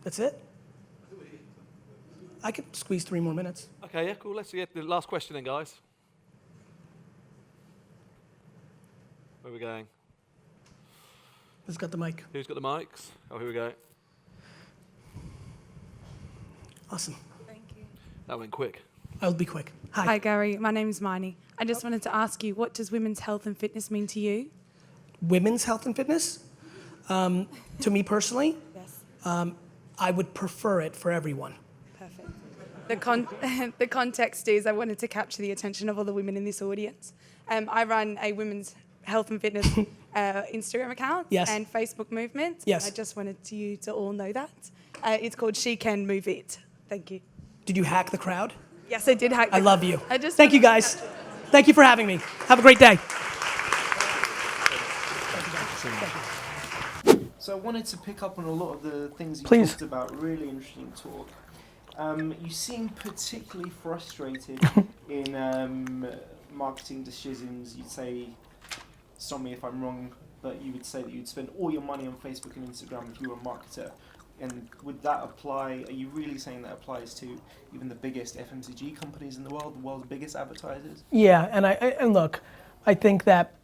That's it? I could squeeze 3 more minutes. Okay, yeah, cool. Let's get the last question then, guys. Where are we going? Who's got the mic? Who's got the mics? Oh, here we go. Awesome. Thank you. That went quick. I'll be quick. Hi. Hi, Gary. My name's Miney. I just wanted to ask you, what does women's health and fitness mean to you? Women's health and fitness? To me personally, Yes. I would prefer it for everyone. Perfect. The context is I wanted to capture the attention of all the women in this audience. I run a women's health and fitness Instagram account and Facebook movement. Yes. I just wanted you to all know that. It's called She Can Move It. Thank you. Did you hack the crowd? Yes, I did hack I love you. Thank you guys. Thank you for having me. Have a great day. So I wanted to pick up on a lot of the things you Please. talked about. Really interesting talk. You seem particularly frustrated in marketing decisions. You'd say, stop me if I'm wrong, but you would say that you'd spend all your money on Facebook and Instagram if you were a marketer. And would that apply, are you really saying that applies to even the biggest FMCG companies in the world's biggest advertisers? Yeah, and look, I think that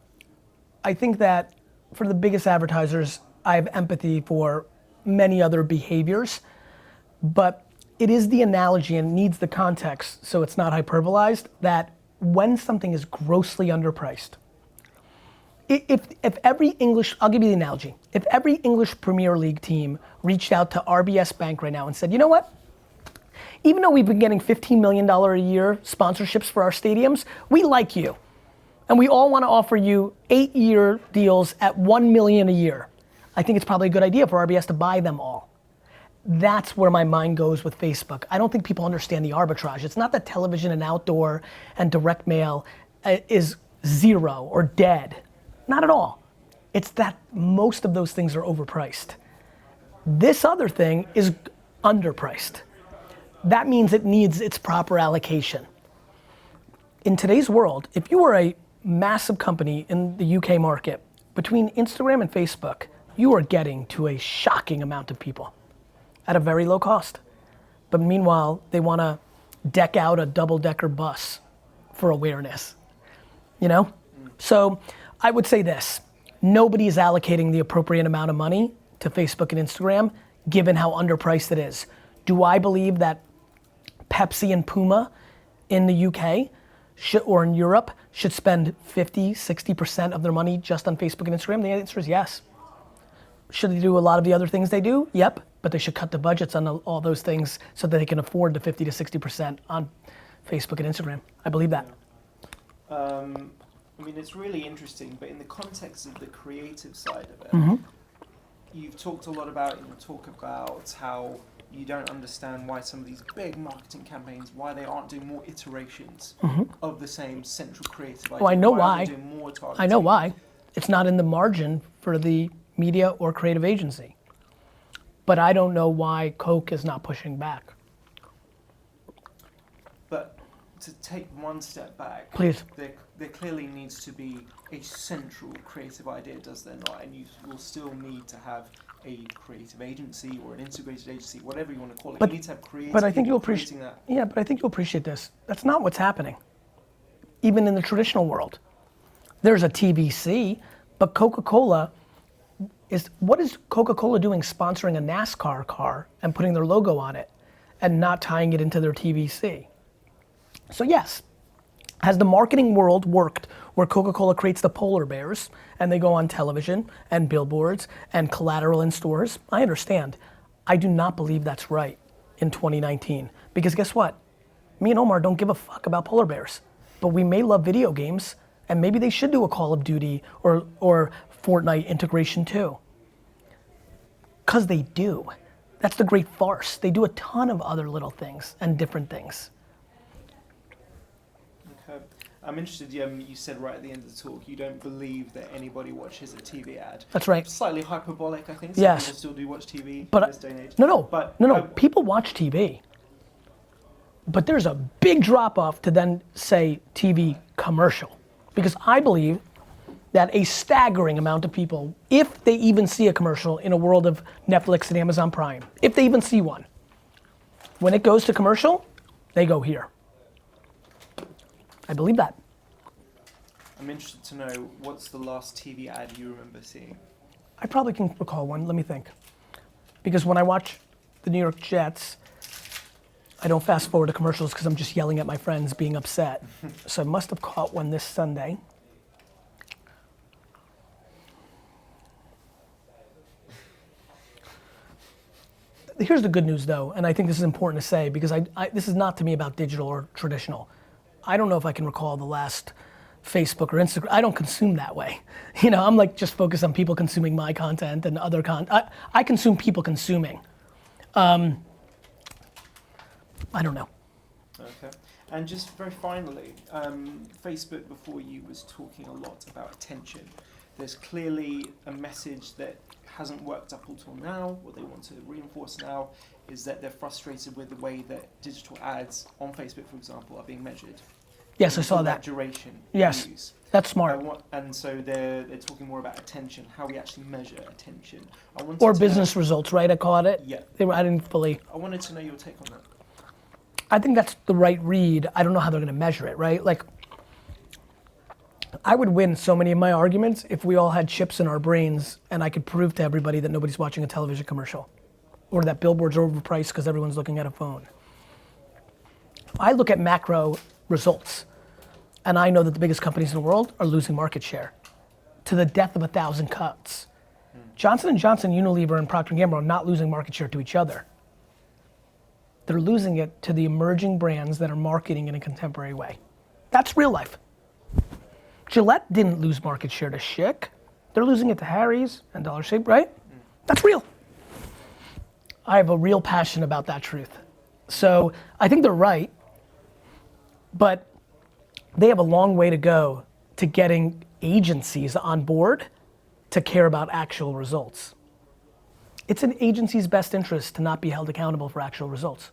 for the biggest advertisers, I have empathy for many other behaviors, but it is the analogy and needs the context, so it's not hyperbolized, that when something is grossly underpriced, if every English, I'll give you the analogy, if every English Premier League team reached out to RBS Bank right now and said, you know what, even though we've been getting $15 million a year sponsorships for our stadiums, we like you. And we all want to offer you 8-year deals at $1 million a year. I think it's probably a good idea for RBS to buy them all. That's where my mind goes with Facebook. I don't think people understand the arbitrage. It's not that television and outdoor and direct mail is zero or dead. Not at all. It's that most of those things are overpriced. This other thing is underpriced. That means it needs its proper allocation. In today's world, if you are a massive company in the UK market, between Instagram and Facebook, you are getting to a shocking amount of people at a very low cost. But meanwhile, they want to deck out a double-decker bus for awareness, you know? So I would say this, nobody is allocating the appropriate amount of money to Facebook and Instagram, given how underpriced it is. Do I believe that Pepsi and Puma in the UK or in Europe should spend 50, 60% of their money just on Facebook and Instagram? The answer is yes. Should they do a lot of the other things they do? Yep, but they should cut the budgets on all those things so that they can afford the 50 to 60% on Facebook and Instagram. I believe that. I mean, it's really interesting, but in the context of the creative side of it, you've talked a lot about, how you don't understand why some of these big marketing campaigns, why they aren't doing more iterations of the same central creative idea. Oh, I know why. Why aren't they doing more targeting? I know why. It's not in the margin for the media or creative agency. But I don't know why Coke is not pushing back. But to take one step back, please. There clearly needs to be a central creative idea, does there not? And you will still need to have a creative agency or an integrated agency, whatever you want to call it. You need to have creative but I think you'll creating that. Yeah, but I think you'll appreciate this. That's not what's happening. Even in the traditional world. There's a TVC, but Coca-Cola what is Coca-Cola doing sponsoring a NASCAR car and putting their logo on it and not tying it into their TVC? So yes, has the marketing world worked where Coca-Cola creates the polar bears and they go on television and billboards and collateral in stores? I understand. I do not believe that's right in 2019 because guess what? Me and Omar don't give a fuck about polar bears, but we may love video games and maybe they should do a Call of Duty or Fortnite integration too. Cause they do. That's the great farce. They do a ton of other little things and different things. Okay. I'm interested, you said right at the end of the talk, you don't believe that anybody watches a TV ad. That's right. Slightly hyperbolic, I think. Some Yes. people still do watch TV in But this day and age. No, people watch TV. But there's a big drop off to then say TV commercial. Because I believe that a staggering amount of people, if they even see a commercial in a world of Netflix and Amazon Prime, if they even see one, when it goes to commercial, they go here. I believe that. I'm interested to know, what's the last TV ad you remember seeing? I probably can recall one, let me think. Because when I watch the New York Jets, I don't fast forward to commercials because I'm just yelling at my friends being upset. So I must have caught one this Sunday. Here's the good news though, and I think this is important to say because this is not to me about digital or traditional. I don't know if I can recall the last Facebook or Instagram. I don't consume that way. You know, I'm like just focused on people consuming my content and other content. I consume people consuming. I don't know. Okay. And just very finally, Facebook before you was talking a lot about attention. There's clearly a message that hasn't worked up until now. What they want to reinforce now is that they're frustrated with the way that digital ads on Facebook, for example, are being measured. Yes, I saw that. Duration. Yes, views. that's smart. And so they're talking more about attention, how we actually measure attention. Or business results, right? I caught it. Yeah. I didn't fully. I wanted to know your take on that. I think that's the right read. I don't know how they're going to measure it, right? Like, I would win so many of my arguments if we all had chips in our brains and I could prove to everybody that nobody's watching a television commercial or that billboards are overpriced because everyone's looking at a phone. I look at macro results and I know that the biggest companies in the world are losing market share to the death of 1,000 cuts. Johnson & Johnson, Unilever, and Procter & Gamble are not losing market share to each other. They're losing it to the emerging brands that are marketing in a contemporary way. That's real life. Gillette didn't lose market share to Schick. They're losing it to Harry's and Dollar Shave, right? That's real. I have a real passion about that truth. So I think they're right, but they have a long way to go to getting agencies on board to care about actual results. It's in agency's best interest to not be held accountable for actual results.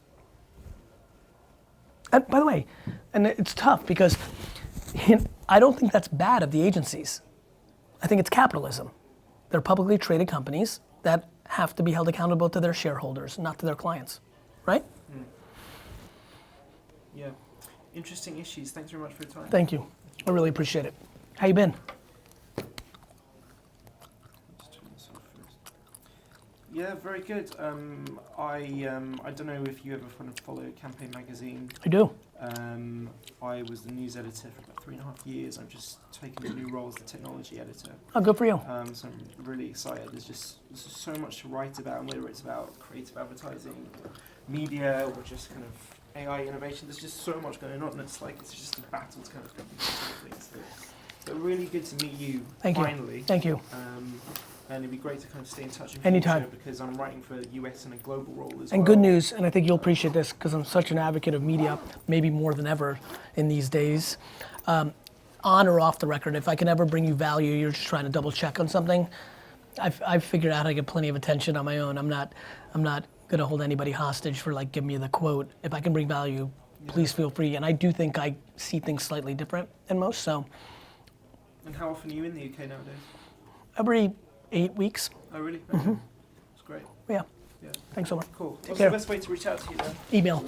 And by the way, and it's tough because I don't think that's bad of the agencies. I think it's capitalism. They're publicly traded companies that have to be held accountable to their shareholders, not to their clients, right? Yeah. Interesting issues. Thanks very much for your time. Thank you. I really appreciate it. How you been? Yeah, very good. I don't know if you ever follow Campaign Magazine. I do. I was the news editor for about 3.5 years. I'm just taking a new role as the technology editor. Oh, good for you. So I'm really excited. There's just so much to write about, and whether it's about creative advertising, media, or just kind of AI innovation. There's just so much going on, and it's just a battle to kind of come these things. But really good to meet you. Thank finally. you. Thank you. And it'd be great to kind of stay in touch in Anytime. future because I'm writing for the US and a global role as well. And good news, and I think you'll appreciate this because I'm such an advocate of media, maybe more than ever in these days. On or off the record, if I can ever bring you value, you're just trying to double check on something, I've figured out how to get plenty of attention on my own. I'm not gonna hold anybody hostage for like, give me the quote. If I can bring value, please feel free. And I do think I see things slightly different than most, so. And how often are you in the UK nowadays? Every 8 weeks. Oh, really? Okay. It's great. Yeah. Yeah. Thanks so much. Cool. Take What's care. the best way to reach out to you then? Email.